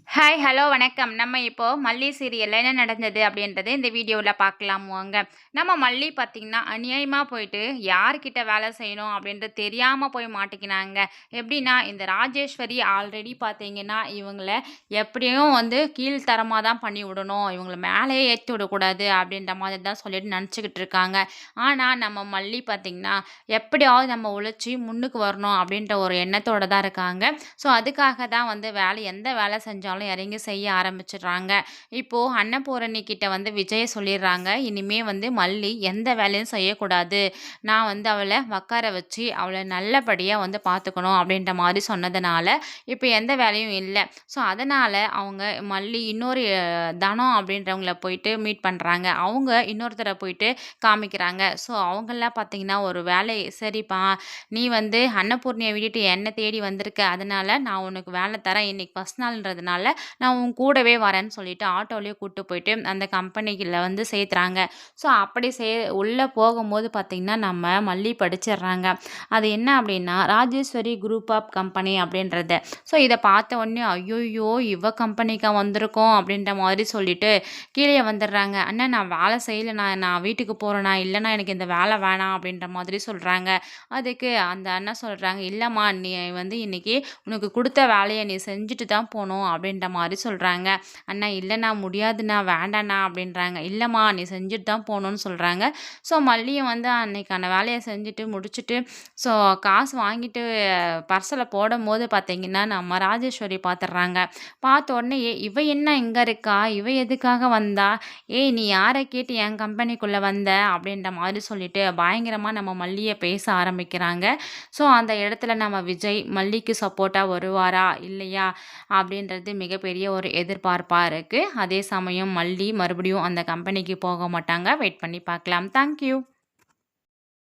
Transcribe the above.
Hi, hello, வணக்கம். நம்ம இப்போ மல்லி சீரியல்ல என்ன நடந்தது அப்படின்றது இந்த வீடியோல பார்க்கலாம் வாங்க. நம்ம மல்லி பார்த்தீங்கன்னா, அநியாயமா போயிட்டு யார்கிட்ட வேலை செய்யணும் அப்படின்றது தெரியாம போய் மாட்டிக்கினாங்க. எப்படின்னா, இந்த ராஜேஸ்வரி ஆல்ரெடி பார்த்தீங்கன்னா, இவங்கள எப்படியும் வந்து கீழ்த்தரமா தான் பண்ணி விடணும். இவங்கள மேலேயே ஏத்தி விடக்கூடாது அப்படின்ற மாதிரி தான் சொல்லிட்டு நினச்சுக்கிட்டு இருக்காங்க. ஆனா, நம்ம மல்லி பார்த்தீங்கன்னா, எப்படியாவது நம்ம உழைச்சு முன்னுக்கு வரணும் அப்படின்ற ஒரு எண்ணத்தோட தான் இருக்காங்க. ஸோ, அதுக்காக தான் வந்து எந்த வேலை செஞ்சாலும் இறங்கி செய்ய ஆரம்பிச்சுடுறாங்க. இப்போ அன்னபூரணி கிட்ட வந்து விஜய் சொல்லிடுறாங்க, இனிமே வந்து மல்லி எந்த வேலையும் செய்யக்கூடாது. நான் வந்து அவளை உட்கார வச்சு அவளை நல்லபடியா வந்து பார்த்துக்கணும் அப்படின்ற மாதிரி சொன்னதுனால, இப்போ எந்த வேலையும் இல்லை. ஸோ அதனால அவங்க மல்லி இன்னொரு தனம் அப்படின்றவங்கள போயிட்டு மீட் பண்றாங்க. அவங்க இன்னொருத்தரை போயிட்டு காமிக்கிறாங்க. ஸோ அவங்கெல்லாம் பார்த்தீங்கன்னா ஒரு வேலை சரிப்பா, நீ வந்து அன்னபூர்ணியை விட்டுட்டு என்னை தேடி வந்திருக்க, அதனால நான் உனக்கு வேலை தரேன், இன்னைக்கு ஃபர்ஸ்ட் நாள்ன்றதுனால நான் உன் கூடவே வரேன்னு சொல்லிட்டு ஆட்டோலயே கூட்டு போயிட்டு அந்த கம்பெனிக்குள்ள வந்து சேர்த்துறாங்க. ஸோ அப்படி உள்ள போகும்போது பார்த்தீங்கன்னா, நம்ம மல்லி படிச்சிடுறாங்க. அது என்ன அப்படின்னா, ராஜேஸ்வரி குரூப் ஆஃப் கம்பெனி அப்படின்றது. ஸோ இதை பார்த்த உடனே ஐயோயோ, இவ கம்பெனிக்கா வந்திருக்கோம் அப்படின்ற மாதிரி சொல்லிட்டு கீழே வந்துடுறாங்க. அண்ணா நான் வேலை செய்யலைண்ணா, நான் வீட்டுக்கு போகிறேண்ணா, இல்லைண்ணா எனக்கு இந்த வேலை வேணாம் அப்படின்ற மாதிரி சொல்கிறாங்க. அதுக்கு அந்த அண்ணன் சொல்கிறாங்க, இல்லைம்மா நீ வந்து இன்னைக்கு உனக்கு கொடுத்த வேலையை நீ செஞ்சுட்டு தான் போகணும் அப்படின்ற மாதிரி சொல்கிறாங்க. அண்ணா இல்லைண்ணா முடியாதுண்ணா வேண்டாண்ணா அப்படின்றாங்க. இல்லைம்மா நீ செஞ்சுட்டு தான் போகணும்னு சொல்கிறாங்க. ஸோ மல்லியும் வந்து அன்னைக்கான வேலையை செஞ்சுட்டு முடிச்சுட்டு ஸோ காசு வாங்கிட்டு பர்ஸில் போடும்போது பார்த்தீங்கன்னா நம்ம ராஜேஸ்வரி பார்த்துடுறாங்க. பார்த்த உடனே இவ என்ன இங்கே இருக்கா, இவ எதுக்காக வந்தா, ஏய் நீ யாரை கேட்டு என் கம்பெனிக்குள்ளே வந்த அப்படின்ற மாதிரி சொல்லிட்டு பயங்கரமாக நம்ம மல்லியை பேச ஆரம்பிக்கிறாங்க. ஸோ அந்த இடத்துல நம்ம விஜய் மல்லிக்கு சப்போர்ட்டாக வருவாரா இல்லையா அப்படின்றது மிகப்பெரிய ஒரு எதிர்பார்ப்பாக இருக்குது. அதே சமயம் மல்லி மறுபடியும் அந்த கம்பெனிக்கு போக மாட்டாங்க. வெயிட் பண்ணி பார்க்கலாம். தேங்க்யூ.